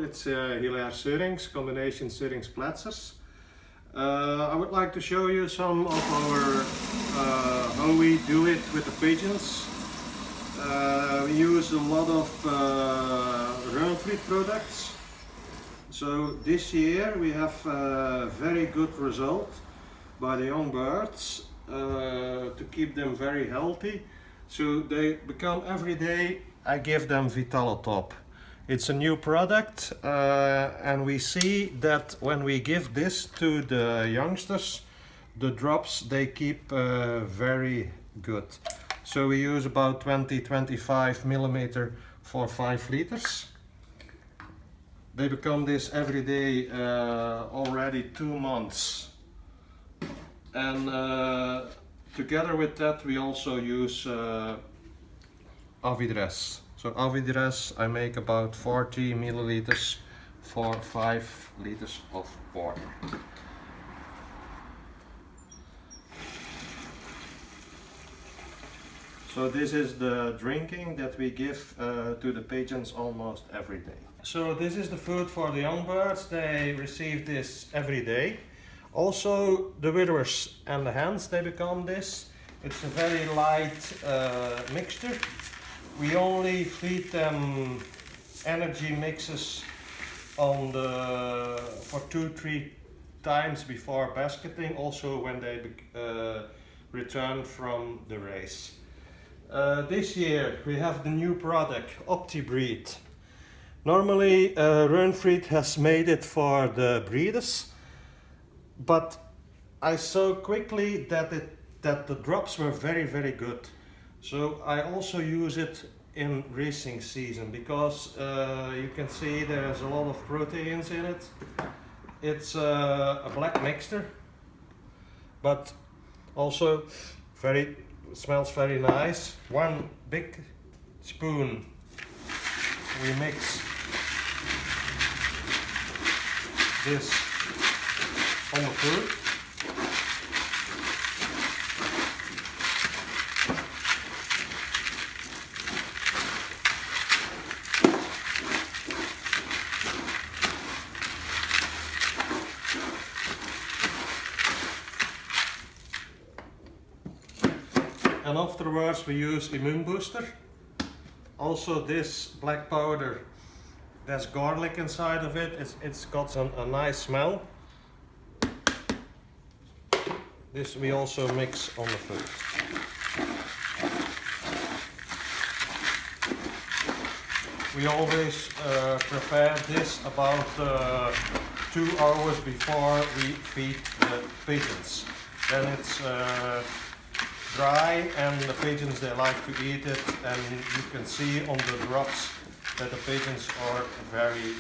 it's Hilaire Surinx, combination Surinx-Pletsers. I would like to show you some of our how we do it with the pigeons. We use a lot of Röhnfried products. So this year we have a very good result by the young birds to keep them very healthy. So they become every day, I give them Vitalotop. It's a new product and we see that when we give this to the youngsters, the drops they keep very good. So we use about 20-25 millimeter for 5 liters. They become this every day already 2 months. And together with that we also use Avidress. So Avidress I make about 40 milliliters for 5 liters of water. So this is the drinking that we give to the pigeons almost every day. So this is the food for the young birds. They receive this every day. Also the withers and the hens, they become this. It's a very light mixture. We only feed them energy mixes on for 2-3 times before basketing, also when they return from the race. This year we have the new product, OptiBreed. Normally Röhnfried has made it for the breeders, but I saw quickly that the drops were very good. So I also use it in racing season because you can see there's a lot of proteins in it. It's a black mixture, but also smells very nice. 1 big spoon we mix this on the food. And afterwards we use immune booster. Also this black powder, there's garlic inside of it. It's got a nice smell. This we also mix on the food. We always prepare this about 2 hours before we feed the pigeons. Then it's dry and the pigeons, they like to eat it, and you can see on the drops that the pigeons are very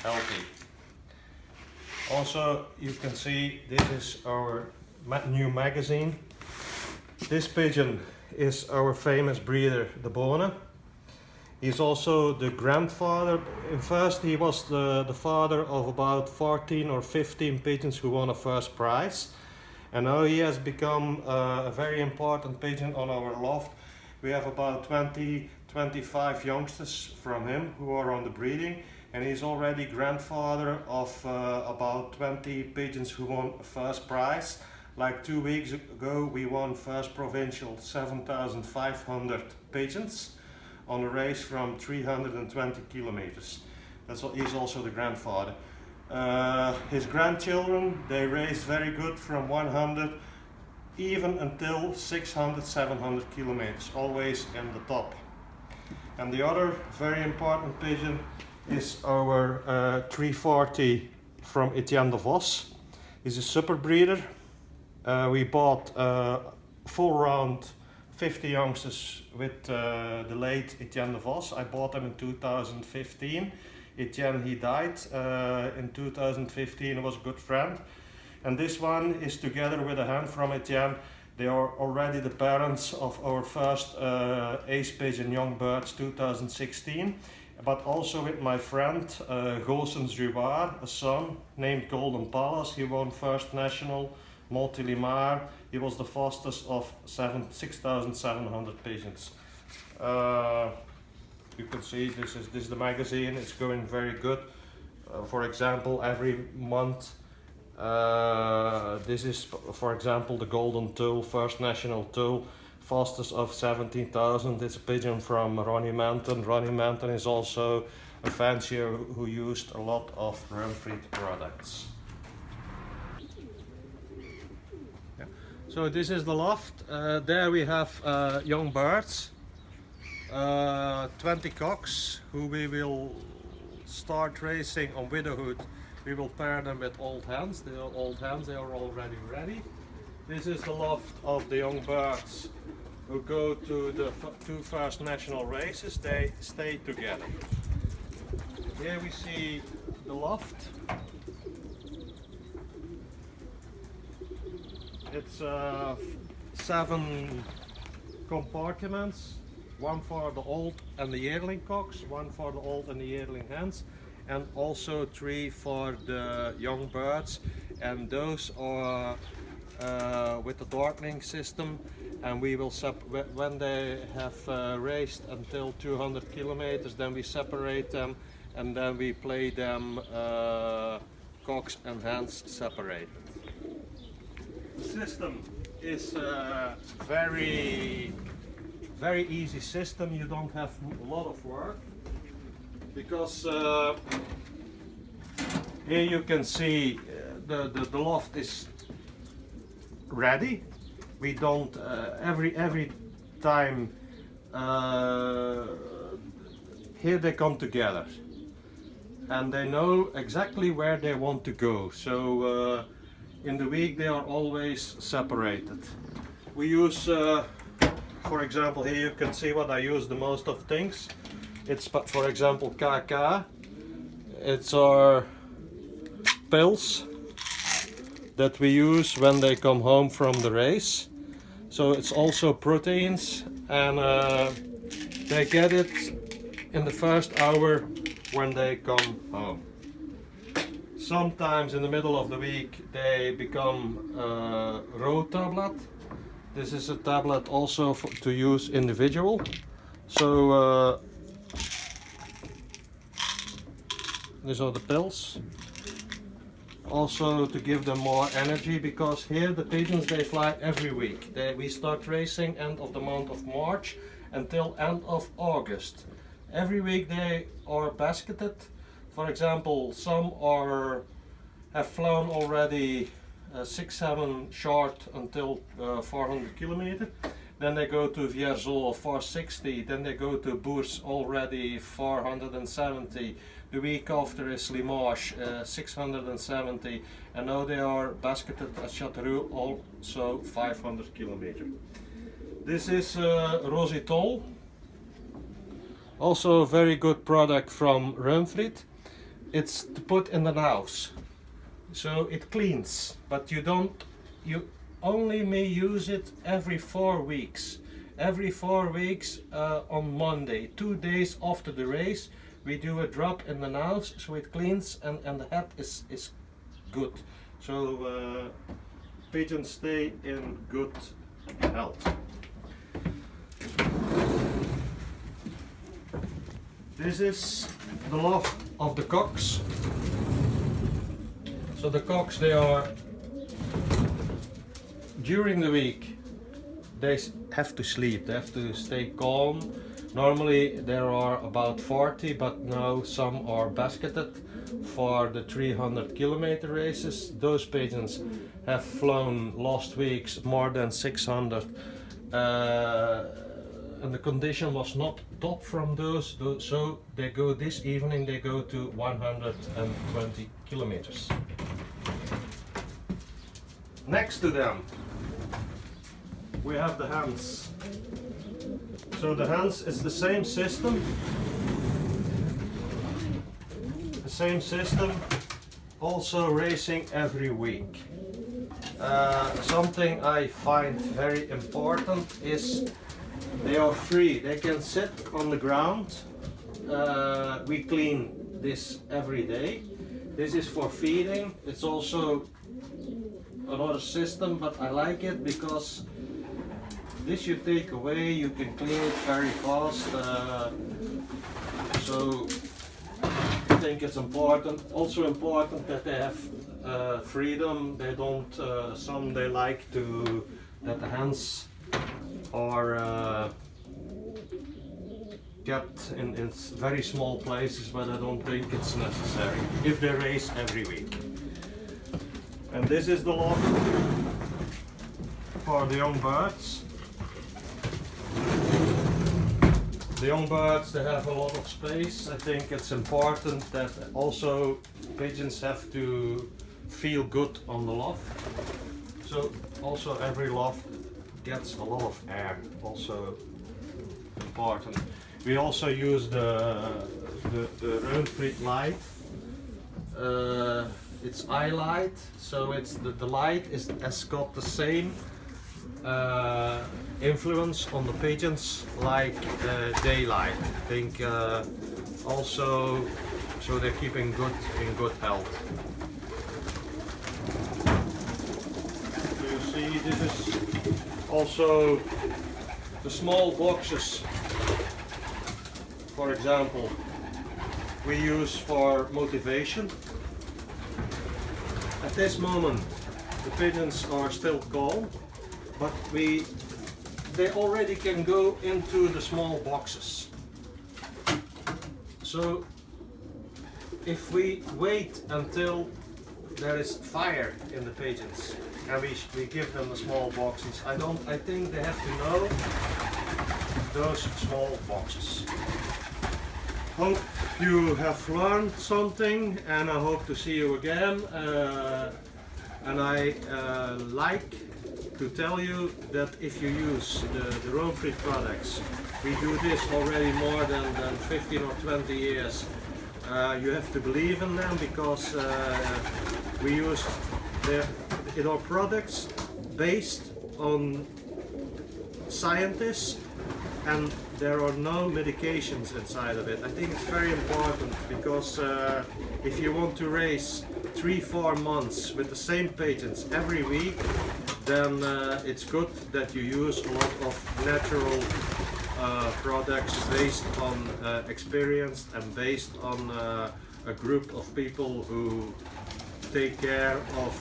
healthy. Also you can see this is our new magazine. This pigeon is our famous breeder, the Bona. He's also the grandfather. In first he was the father of about 14 or 15 pigeons who won a first prize. And now he has become a very important pigeon on our loft. We have about 20-25 youngsters from him who are on the breeding, and he's already grandfather of about 20 pigeons who won a first prize. Like 2 weeks ago we won first provincial 7,500 pigeons on a race from 320 kilometers. He's also the grandfather. His grandchildren, they raised very good from 100 even until 600-700 kilometers, always in the top. And the other very important pigeon is our 340 from Etienne de Vos. He's a super breeder. We bought full round 50 youngsters with the late Etienne de Vos. I bought them in 2015. Etienne, he died in 2015, he was a good friend. And this one is together with a hen from Etienne. They are already the parents of our first ace pigeon young birds 2016. But also with my friend Goossens Ruwaar, a son named Golden Palace. He won first national Multilimar. He was the fastest of 6,700 pigeons. You can see this is the magazine. It's going very good. for example, every month. This is, for example, the golden tool, first national tool, fastest of 17,000. It's a pigeon from Ronnie Manton. Ronnie Manton is also a fancier who used a lot of Röhnfried products. Yeah. So this is the loft. There we have young birds, 20 cocks, who we will start racing on widowhood. We will pair them with old hens. They are old hens, they are already ready. This is the loft of the young birds who go to the two first national races. They stay together. Here we see the loft. It's 7 compartments, one for the old and the yearling cocks, one for the old and the yearling hens, and also 3 for the young birds, and those are with the darkening system, and we will when they have raced until 200 kilometers, then we separate them, and then we play them cocks and hens separated. The system is a very easy system. You don't have a lot of work, because here you can see the loft is ready. We don't every time here they come together and they know exactly where they want to go. So in the week they are always separated. We use, for example, here you can see what I use the most of things. It's, for example, KK. It's our pills that we use when they come home from the race. So it's also proteins, and they get it in the first hour when they come home. Sometimes in the middle of the week they become raw tablet. This is a tablet also to use individual. So these are the pills. Also to give them more energy, because here the pigeons, they fly every week. We start racing end of the month of March until end of August. Every week they are basketed. For example, some have flown already 6-7 short until 400 kilometers. Then they go to Vierzon 460, then they go to Bourse already 470. The week after is Limoges 670, and now they are basketed at Châteauroux, also 500 kilometers. This is Rositol, also a very good product from Röhnfried. It's to put in the house, so it cleans, but you only may use it every 4 weeks. Every 4 weeks on Monday, 2 days after the race, we do a drop in the nose, so it cleans, and the head is good. So pigeons stay in good health. This is the loft of the cocks. So the cocks, they are, during the week, they have to sleep, they have to stay calm. Normally there are about 40, but now some are basketed for the 300 kilometer races. Those pigeons have flown last weeks more than 600, and the condition was not top from those, so they go this evening, they go to 120 kilometers. Next to them we have the hens. So the hens is the same system. The same system, also racing every week. Something I find very important is they are free. They can sit on the ground. We clean this every day. This is for feeding. It's also another system, but I like it because this you take away, you can clean it very fast. So think it's important. Also important that they have freedom. They don't. Some they like to that the hands are kept in very small places, but I don't think it's necessary if they race every week. And this is the lock for the young birds. The young birds, they have a lot of space. I think it's important that also pigeons have to feel good on the loft. So also every loft gets a lot of air, also important. We also use the Röhnfried light. It's eye light, so it's the light has got the same influence on the pigeons like daylight. I think also so they're keeping in good health. So you see, this is also the small boxes. For example, we use for motivation. At this moment, the pigeons are still calm, but they already can go into the small boxes. So if we wait until there is fire in the pigeons and we give them the small boxes, I think they have to know those small boxes. Hope you have learned something, and I hope to see you again. And I like to tell you that if you use the Röhnfried products, we do this already more than 15 or 20 years. You have to believe in them, because we use in our products based on scientists, and there are no medications inside of it. I think it's very important, because if you want to race 3-4 months with the same pigeons every week, then it's good that you use a lot of natural products based on experience and based on a group of people who take care of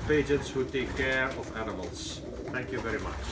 pigeons, who take care of animals. Thank you very much.